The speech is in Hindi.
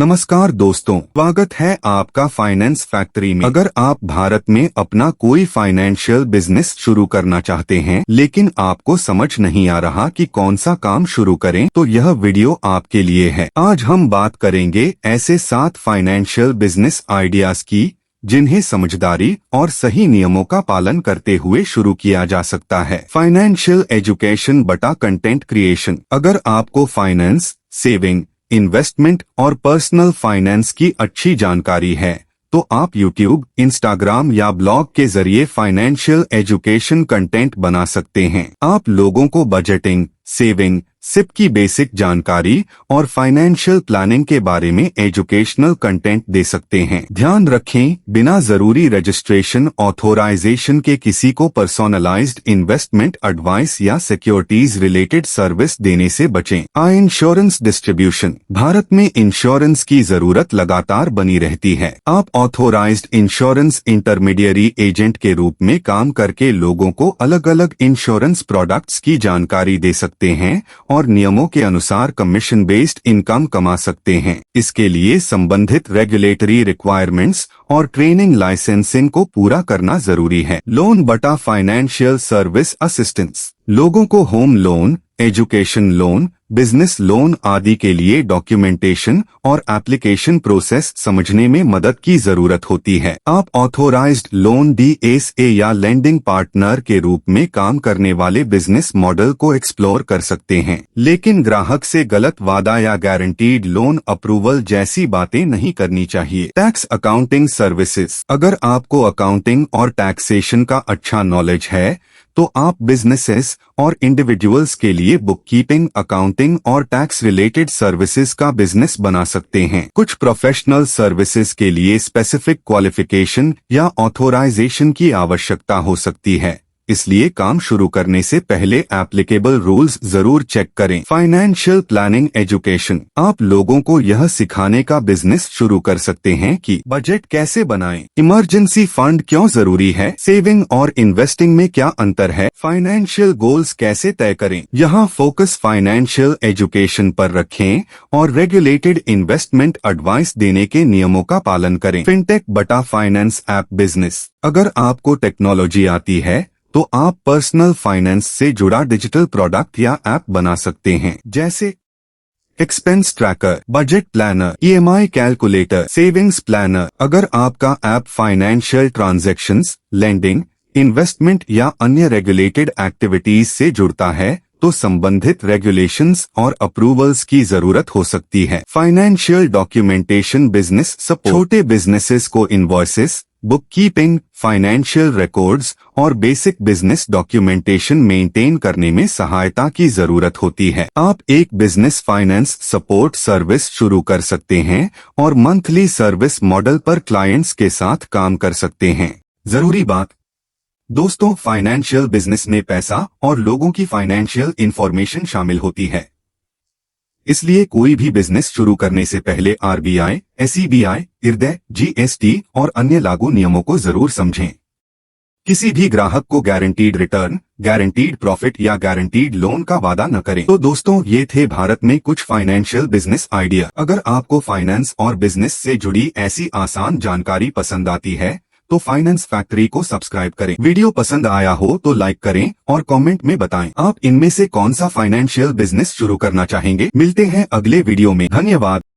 नमस्कार दोस्तों, स्वागत है आपका फाइनेंस फैक्ट्री में। अगर आप भारत में अपना कोई फाइनेंशियल बिजनेस शुरू करना चाहते हैं लेकिन आपको समझ नहीं आ रहा कि कौन सा काम शुरू करें, तो यह वीडियो आपके लिए है। आज हम बात करेंगे ऐसे 7 फाइनेंशियल बिजनेस आइडियाज की जिन्हें समझदारी और सही नियमों का पालन करते हुए शुरू किया जा सकता है। फाइनेंशियल एजुकेशन बटा कंटेंट क्रिएशन। अगर आपको फाइनेंस, सेविंग, इन्वेस्टमेंट और पर्सनल फाइनेंस की अच्छी जानकारी है तो आप YouTube, Instagram या ब्लॉग के जरिए फाइनेंशियल एजुकेशन कंटेंट बना सकते हैं। आप लोगों को बजटिंग, सेविंग, सिप की बेसिक जानकारी और फाइनेंशियल प्लानिंग के बारे में एजुकेशनल कंटेंट दे सकते हैं। ध्यान रखें, बिना जरूरी रजिस्ट्रेशन ऑथोराइजेशन के किसी को पर्सनलाइज्ड इन्वेस्टमेंट एडवाइस या सिक्योरिटीज रिलेटेड सर्विस देने से बचें। Insurance distribution. भारत में इंश्योरेंस की जरूरत लगातार बनी रहती है। आप ऑथोराइज्ड इंश्योरेंस इंटरमीडियरी एजेंट के रूप में काम करके लोगों को अलग अलग इंश्योरेंस प्रोडक्ट्स की जानकारी दे सकते हैं और नियमों के अनुसार कमीशन बेस्ड इनकम कमा सकते हैं। इसके लिए संबंधित रेगुलेटरी रिक्वायरमेंट्स और ट्रेनिंग लाइसेंसिंग को पूरा करना जरूरी है। लोन बटा फाइनेंशियल सर्विस असिस्टेंस। लोगों को home loan, education loan, business loan आदि के लिए डॉक्यूमेंटेशन और एप्लीकेशन प्रोसेस समझने में मदद की जरूरत होती है। आप ऑथोराइज्ड लोन DSA या लेंडिंग पार्टनर के रूप में काम करने वाले बिजनेस मॉडल को एक्सप्लोर कर सकते हैं, लेकिन ग्राहक से गलत वादा या गारंटीड लोन अप्रूवल जैसी बातें नहीं करनी चाहिए। Tax accounting services. अगर आपको अकाउंटिंग और टैक्सेशन का अच्छा नॉलेज है तो आप बिजनेसेस और इंडिविजुअल्स के लिए बुककीपिंग, अकाउंटिंग और टैक्स रिलेटेड सर्विसेज का बिजनेस बना सकते हैं। कुछ प्रोफेशनल सर्विसेज के लिए स्पेसिफिक क्वालिफिकेशन या ऑथोराइजेशन की आवश्यकता हो सकती है, इसलिए काम शुरू करने से पहले एप्लीकेबल रूल्स जरूर चेक करें। Financial planning education. आप लोगों को यह सिखाने का बिजनेस शुरू कर सकते हैं कि बजट कैसे बनाएं, इमरजेंसी फंड क्यों जरूरी है, सेविंग और इन्वेस्टिंग में क्या अंतर है, फाइनेंशियल गोल्स कैसे तय करें। यहाँ फोकस फाइनेंशियल एजुकेशन पर रखें और रेगुलेटेड इन्वेस्टमेंट एडवाइस देने के नियमों का पालन करें। फिनटेक बटा फाइनेंस ऐप बिजनेस। अगर आपको टेक्नोलॉजी आती है तो आप पर्सनल फाइनेंस से जुड़ा डिजिटल प्रोडक्ट या ऐप बना सकते हैं, जैसे expense tracker, budget planner, EMI calculator, savings planner. अगर आपका app financial transactions, lending, investment या अन्य रेगुलेटेड एक्टिविटीज से जुड़ता है तो संबंधित रेगुलेशंस और अप्रूवल्स की जरूरत हो सकती है। Financial documentation business support. छोटे बिजनेसेस को इनवॉइसेस, बुककीपिंग, फाइनेंशियल रिकॉर्ड्स और बेसिक बिजनेस डॉक्यूमेंटेशन मेंटेन करने में सहायता की जरूरत होती है। आप एक बिजनेस फाइनेंस सपोर्ट सर्विस शुरू कर सकते हैं और मंथली सर्विस मॉडल पर क्लाइंट्स के साथ काम कर सकते हैं। जरूरी बात दोस्तों, फाइनेंशियल बिजनेस में पैसा और लोगों की फाइनेंशियल इंफॉर्मेशन शामिल होती है, इसलिए कोई भी बिजनेस शुरू करने से पहले RBI, SEBI, IRDAI, GST और अन्य लागू नियमों को जरूर समझें। किसी भी ग्राहक को गारंटीड रिटर्न, गारंटीड प्रॉफिट या गारंटीड लोन का वादा न करें। तो दोस्तों, ये थे भारत में कुछ फाइनेंशियल बिजनेस आइडिया। अगर आपको फाइनेंस और बिजनेस से जुड़ी ऐसी आसान जानकारी पसंद आती है तो फाइनेंस फैक्ट्री को सब्सक्राइब करें। वीडियो पसंद आया हो तो लाइक करें और कमेंट में बताएं आप इनमें से कौन सा फाइनेंशियल बिजनेस शुरू करना चाहेंगे। मिलते हैं अगले वीडियो में। धन्यवाद।